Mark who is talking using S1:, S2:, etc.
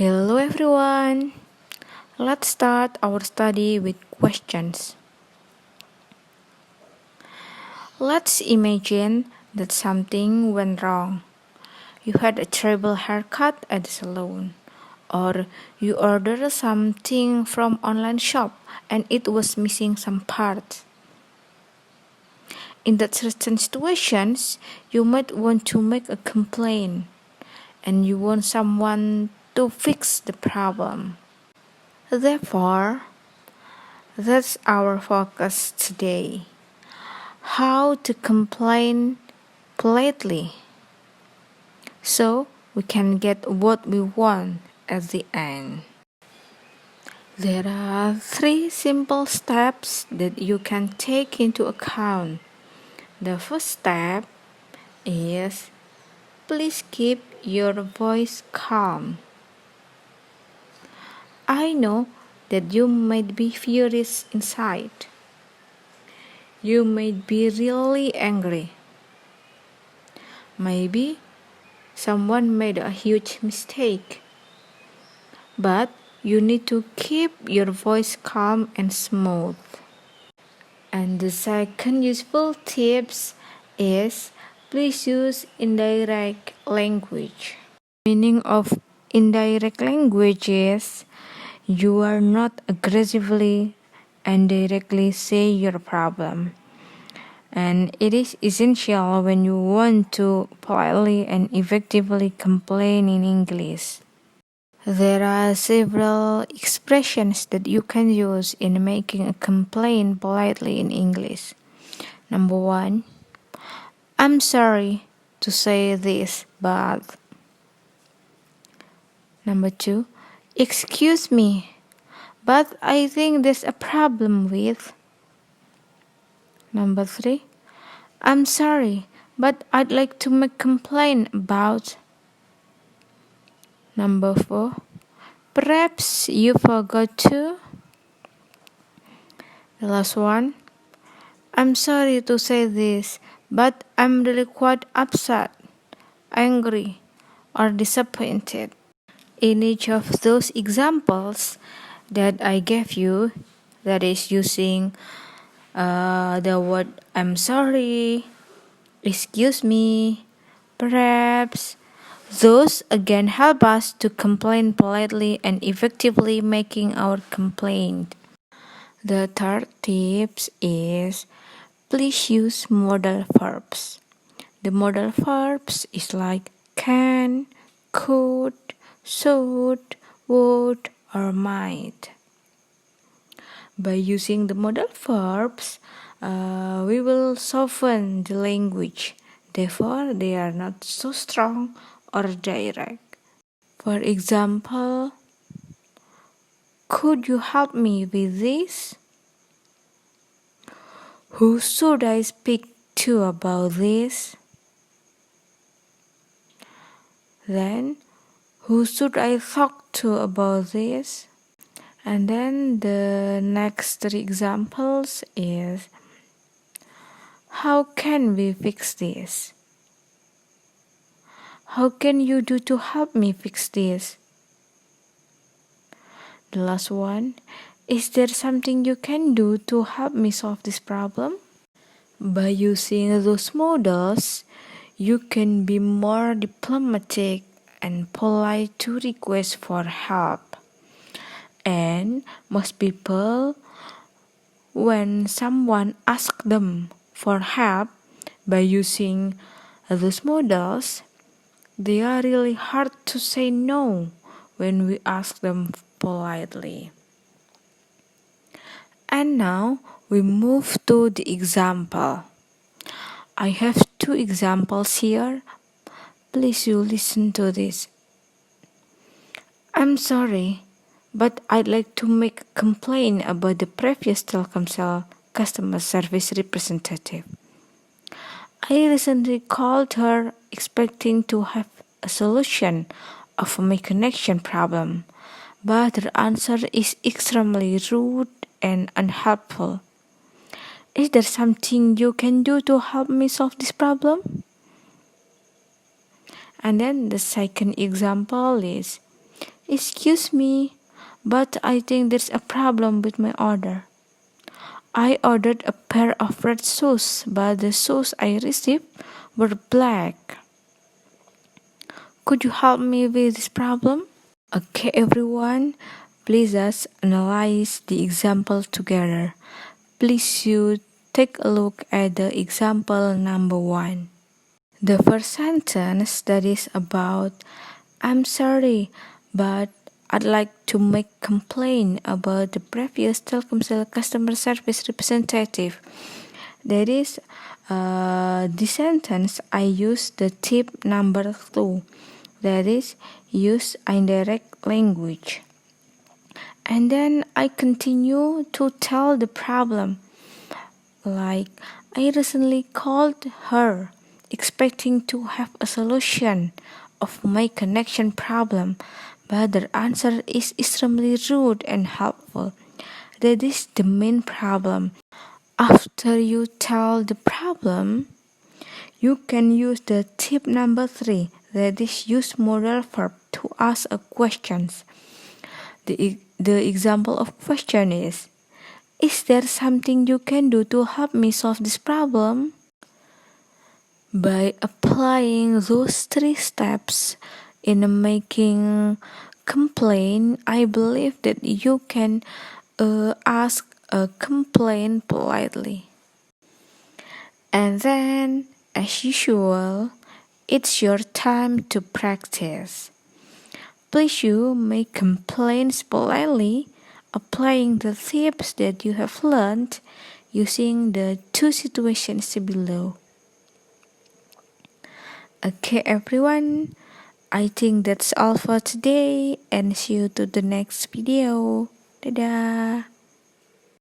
S1: Hello everyone. Let's start our study with questions. Let's imagine that something went wrong. You had a terrible haircut at the salon, or you ordered something from online shop and it was missing some parts. In that certain situations, you might want to make a complaint and you want someone to fix the problem. Therefore, that's our focus today. How to complain politely so we can get what we want at the end. There are 3 simple steps that you can take into account. The first step is please keep your voice calm. I know that you might be furious inside. You might be really angry. Maybe someone made a huge mistake. But you need to keep your voice calm and smooth. And the second useful tips is please use indirect language. Meaning of indirect language is you are not aggressively and directly say your problem. And it is essential when you want to politely and effectively complain in English. There are several expressions that you can use in making a complaint politely in English. Number 1, I'm sorry to say this, but. Number 2, excuse me, but I think there's a problem with. Number 3, I'm sorry, but I'd like to make complaint about. Number 4, perhaps you forgot to. The last one, I'm sorry to say this, but I'm really quite upset, angry, or disappointed. In each of those examples that I gave you, that is using the word I'm sorry, excuse me, perhaps, those again help us to complain politely and effectively making our complaint. The third tips is please use modal verbs. The modal verbs is like can, could, should, would, or might. By using the modal verbs, we will soften the language. Therefore, they are not so strong or direct. For example, could you help me with this? Who should I speak to about this? Then, who should I talk to about this? And then the next 3 examples is how can we fix this? How can you do to help me fix this? The last one, is there something you can do to help me solve this problem? By using those modals, you can be more diplomatic and polite to request for help. And most people, when someone asks them for help by using those modals, they are really hard to say no when we ask them politely. And now we move to the example. I have 2 examples here. Please you listen to this. I'm sorry, but I'd like to make a complaint about the previous Telkomsel customer service representative. I recently called her expecting to have a solution of my connection problem, but her answer is extremely rude and unhelpful. Is there something you can do to help me solve this problem? And then the second example is Excuse me, but I think there's a problem with my order. I ordered a pair of red shoes, but the shoes I received were black. Could you help me with this problem? Okay, everyone, please us analyze the example together. Please you take a look at the example number 1. The first sentence that is about I'm sorry, but I'd like to make complaint about the previous Telkomsel customer service representative. That is, the sentence I use the tip number 2. That is, use indirect language. And then I continue to tell the problem. Like, I recently called her, expecting to have a solution of my connection problem, but the answer is extremely rude and helpful. That is the main problem. After you tell the problem, you can use the tip number 3, that is use modal verb to ask a questions. The example of question is there something you can do to help me solve this problem? By applying those 3 steps in making complaint, I believe that you can ask a complaint politely. And then, as usual, it's your time to practice. Please you make complaints politely, applying the tips that you have learned using the 2 situations below. Okay, everyone, I think that's all for today, and see you to the next video. Dadah!